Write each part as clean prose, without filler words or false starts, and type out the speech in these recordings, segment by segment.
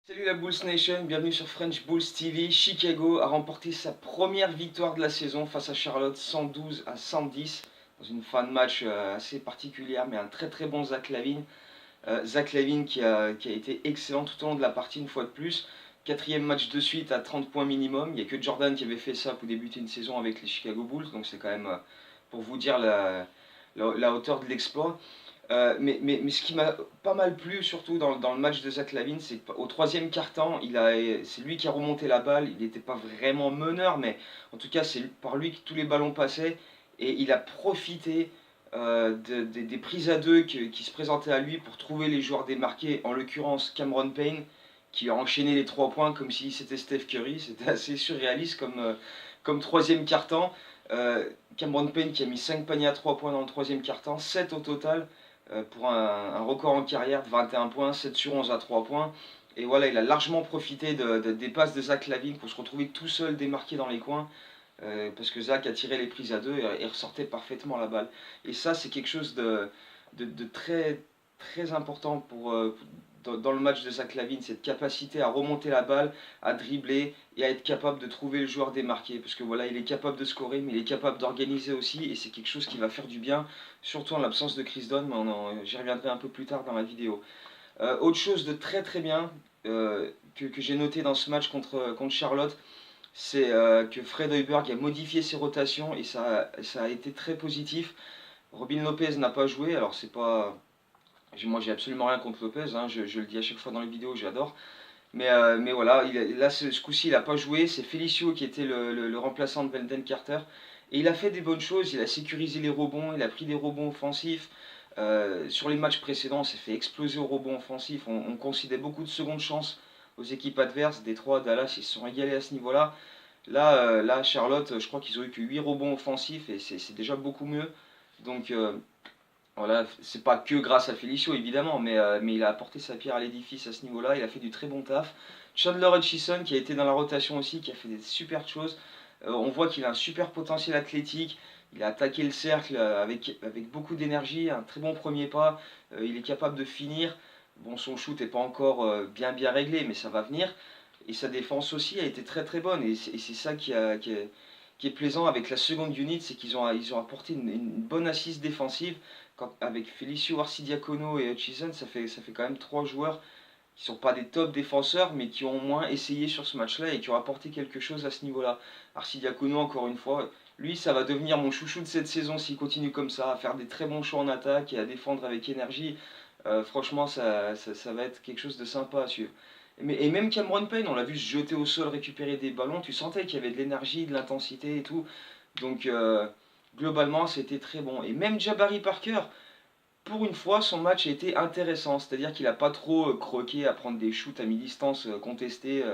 Salut la Bulls Nation, bienvenue sur French Bulls TV. Chicago a remporté sa première victoire de la saison face à Charlotte, 112-110, dans une fin de match assez particulière, mais un très très bon Zach LaVine. Zach LaVine qui a été excellent tout au long de la partie une fois de plus. Quatrième match de suite à 30 points minimum. Il n'y a que Jordan qui avait fait ça pour débuter une saison avec les Chicago Bulls, donc c'est quand même pour vous dire la hauteur de l'exploit. Mais ce qui m'a pas mal plu, surtout dans le match de Zach LaVine, c'est qu'au troisième quart-temps, c'est lui qui a remonté la balle. Il n'était pas vraiment meneur, mais en tout cas, c'est par lui que tous les ballons passaient. Et il a profité des prises à deux qui se présentaient à lui pour trouver les joueurs démarqués, en l'occurrence Cameron Payne, qui a enchaîné les 3 points comme si c'était Steph Curry. C'était assez surréaliste comme troisième quart-temps. Cameron Payne qui a mis 5 paniers à 3 points dans le troisième quart-temps, 7 au total pour un record en carrière de 21 points, 7 sur 11 à 3 points. Et voilà, il a largement profité des passes de Zach LaVine pour se retrouver tout seul démarqué dans les coins. Parce que Zach a tiré les prises à deux et ressortait parfaitement la balle. Et ça, c'est quelque chose de très, très important dans le match de Zach LaVine, cette capacité à remonter la balle, à dribbler et à être capable de trouver le joueur démarqué. Parce que voilà, il est capable de scorer, mais il est capable d'organiser aussi, et c'est quelque chose qui va faire du bien, surtout en l'absence de Chris Dunn, mais j'y reviendrai un peu plus tard dans la vidéo. Autre chose de très très bien que j'ai noté dans ce match contre Charlotte, c'est que Fred Hoiberg a modifié ses rotations et ça a été très positif. Robin Lopez n'a pas joué, alors c'est pas. Moi j'ai absolument rien contre Lopez, hein, je le dis à chaque fois dans les vidéos, j'adore. Mais voilà, là ce coup-ci il n'a pas joué, c'est Felicio qui était le remplaçant de Wendell Carter. Et il a fait des bonnes choses, il a sécurisé les rebonds, il a pris des rebonds offensifs. Sur les matchs précédents, on s'est fait exploser au rebond offensif, on concédait beaucoup de secondes chances aux équipes adverses. Détroit, Dallas, ils se sont régalés à ce niveau-là. Là, Charlotte, je crois qu'ils ont eu que 8 rebonds offensifs et c'est déjà beaucoup mieux. Donc voilà, c'est pas que grâce à Felicio évidemment, mais il a apporté sa pierre à l'édifice à ce niveau-là, il a fait du très bon taf. Chandler Hutchison qui a été dans la rotation aussi, qui a fait des super choses. On voit qu'il a un super potentiel athlétique, il a attaqué le cercle avec beaucoup d'énergie, un très bon premier pas, il est capable de finir. Bon, son shoot n'est pas encore bien réglé, mais ça va venir. Et sa défense aussi a été très très bonne. Et c'est ça qui est plaisant avec la seconde unit, c'est qu'ils ont apporté une bonne assise défensive. Avec Felicio Arcidiacono et Hutchison, ça fait quand même 3 joueurs qui ne sont pas des top défenseurs, mais qui ont au moins essayé sur ce match-là et qui ont apporté quelque chose à ce niveau-là. Arcidiacono, encore une fois, lui, ça va devenir mon chouchou de cette saison s'il continue comme ça, à faire des très bons choix en attaque et à défendre avec énergie. Franchement, ça va être quelque chose de sympa à suivre. Et même Cameron Payne, on l'a vu se jeter au sol, récupérer des ballons, tu sentais qu'il y avait de l'énergie, de l'intensité et tout. Donc globalement, c'était très bon. Et même Jabari Parker, pour une fois, son match a été intéressant. C'est-à-dire qu'il n'a pas trop croqué à prendre des shoots à mi-distance contestés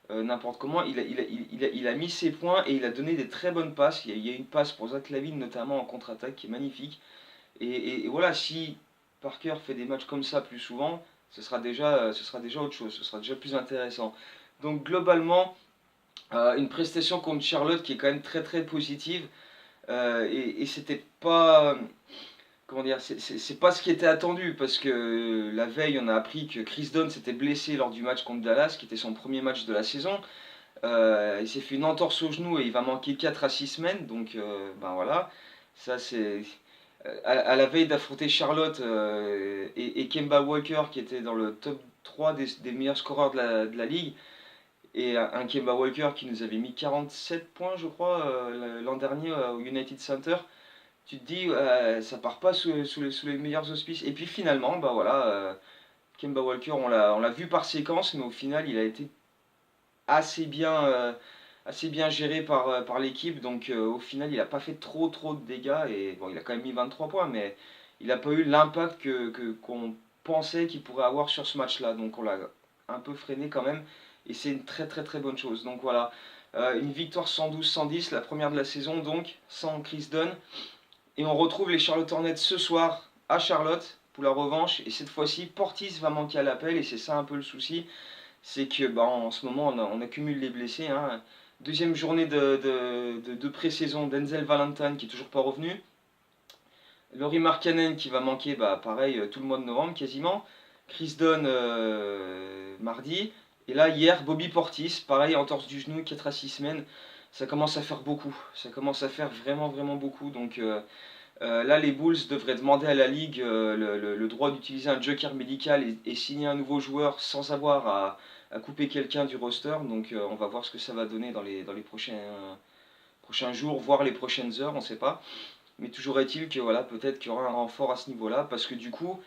n'importe comment. Il a mis ses points et il a donné des très bonnes passes. Il y a une passe pour Zach LaVine notamment en contre-attaque qui est magnifique. Et voilà, si Parker fait des matchs comme ça plus souvent, ce sera déjà autre chose, ce sera déjà plus intéressant. Donc globalement, une prestation contre Charlotte qui est quand même très très positive. Et c'était pas. Comment dire, c'est pas ce qui était attendu parce que la veille on a appris que Chris Dunn s'était blessé lors du match contre Dallas, qui était son premier match de la saison. Il s'est fait une entorse au genou et il va manquer 4 à 6 semaines, donc ben voilà. Ça c'est à la veille d'affronter Charlotte et Kemba Walker qui était dans le top 3 des meilleurs scoreurs de la ligue, et un Kemba Walker qui nous avait mis 47 points je crois l'an dernier au United Center. Tu te dis ça part pas sous les meilleurs auspices. Et puis finalement, bah voilà, Kemba Walker on l'a vu par séquence, mais au final il a été assez bien, assez bien géré par l'équipe. Donc au final, il n'a pas fait trop de dégâts. Et bon, il a quand même mis 23 points, mais il n'a pas eu l'impact qu'on pensait qu'il pourrait avoir sur ce match-là. Donc on l'a un peu freiné quand même. Et c'est une très très très bonne chose. Donc voilà, une victoire 112-110, la première de la saison, donc sans Chris Dunn. Et on retrouve les Charlotte Hornets ce soir à Charlotte pour la revanche. Et cette fois-ci, Portis va manquer à l'appel. Et c'est ça un peu le souci, c'est que bah, en ce moment on accumule les blessés. Hein. Deuxième journée de pré-saison, Denzel Valentine qui est toujours pas revenu. Laurie Markkanen qui va manquer, bah, pareil, tout le mois de novembre quasiment. Chris Dunn mardi. Et là, hier, Bobby Portis, pareil, entorse du genou, 4 à 6 semaines. Ça commence à faire beaucoup. Ça commence à faire vraiment, vraiment beaucoup. Donc là, les Bulls devraient demander à la Ligue le droit d'utiliser un joker médical et signer un nouveau joueur sans avoir à couper quelqu'un du roster. Donc on va voir ce que ça va donner dans les prochains jours, voire les prochaines heures, on ne sait pas. Mais toujours est-il que voilà, peut-être qu'il y aura un renfort à ce niveau-là, parce que du coup,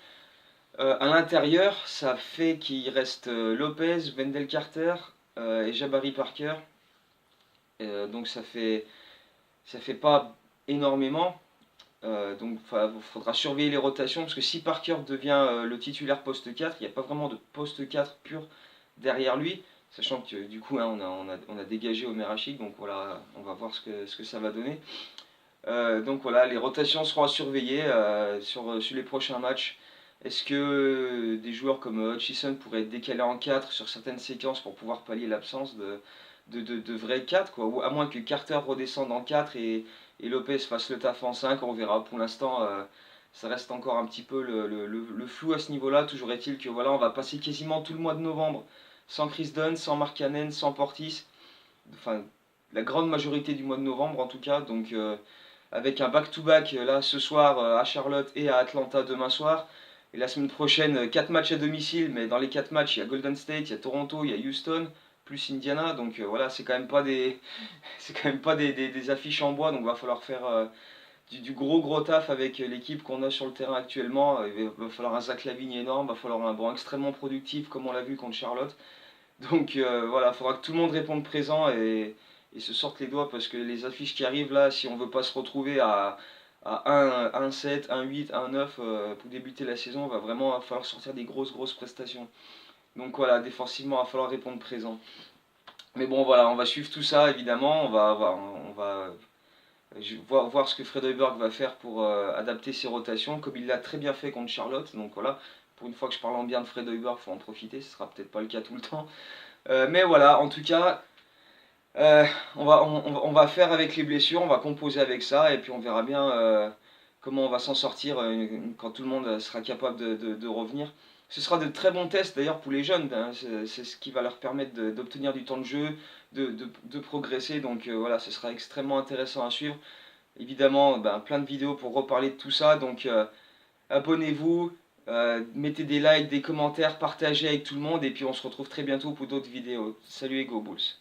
à l'intérieur, ça fait qu'il reste Lopez, Wendell Carter et Jabari Parker. Donc ça fait pas énormément. Donc il faudra surveiller les rotations, parce que si Parker devient le titulaire poste 4, il n'y a pas vraiment de poste 4 pur derrière lui, sachant que du coup hein, on a dégagé Omer Hachik, donc voilà, on va voir ce que ça va donner. Donc voilà, les rotations seront à surveiller sur les prochains matchs. Est-ce que des joueurs comme Hutchison pourraient être décalés en 4 sur certaines séquences pour pouvoir pallier l'absence de vrais 4 quoi. Ou à moins que Carter redescende en 4 et Lopez fasse le taf en 5, on verra. Pour l'instant, ça reste encore un petit peu le flou à ce niveau-là. Toujours est-il que voilà, on va passer quasiment tout le mois de novembre sans Chris Dunn, sans Markkanen, sans Portis. Enfin, la grande majorité du mois de novembre en tout cas. Donc avec un back-to-back là ce soir à Charlotte et à Atlanta demain soir. Et la semaine prochaine, 4 matchs à domicile, mais dans les 4 matchs, il y a Golden State, il y a Toronto, il y a Houston, plus Indiana. Donc voilà, c'est quand même pas c'est quand même pas des affiches en bois, donc il va falloir faire du gros taf avec l'équipe qu'on a sur le terrain actuellement. Il va falloir un Zach LaVine énorme, il va falloir un banc extrêmement productif comme on l'a vu contre Charlotte. Donc voilà, il faudra que tout le monde réponde présent et se sorte les doigts parce que les affiches qui arrivent là, si on veut pas se retrouver à 1-7, 1-8, 1-9 pour débuter la saison, il va vraiment falloir sortir des grosses prestations. Donc voilà, défensivement, il va falloir répondre présent. Mais bon voilà, on va suivre tout ça évidemment, on va voir ce que Fred Hoiberg va faire pour adapter ses rotations, comme il l'a très bien fait contre Charlotte. Donc voilà, pour une fois que je parle en bien de Fred Hoiberg, il faut en profiter, ce sera peut-être pas le cas tout le temps. Mais voilà, en tout cas, euh, on va faire avec les blessures, on va composer avec ça, et puis on verra bien comment on va s'en sortir quand tout le monde sera capable de revenir. Ce sera de très bons tests d'ailleurs pour les jeunes, hein. C'est ce qui va leur permettre d'obtenir du temps de jeu, de progresser, donc voilà, ce sera extrêmement intéressant à suivre. Évidemment, ben, plein de vidéos pour reparler de tout ça, donc abonnez-vous, mettez des likes, des commentaires, partagez avec tout le monde, et puis on se retrouve très bientôt pour d'autres vidéos. Salut et go Bulls!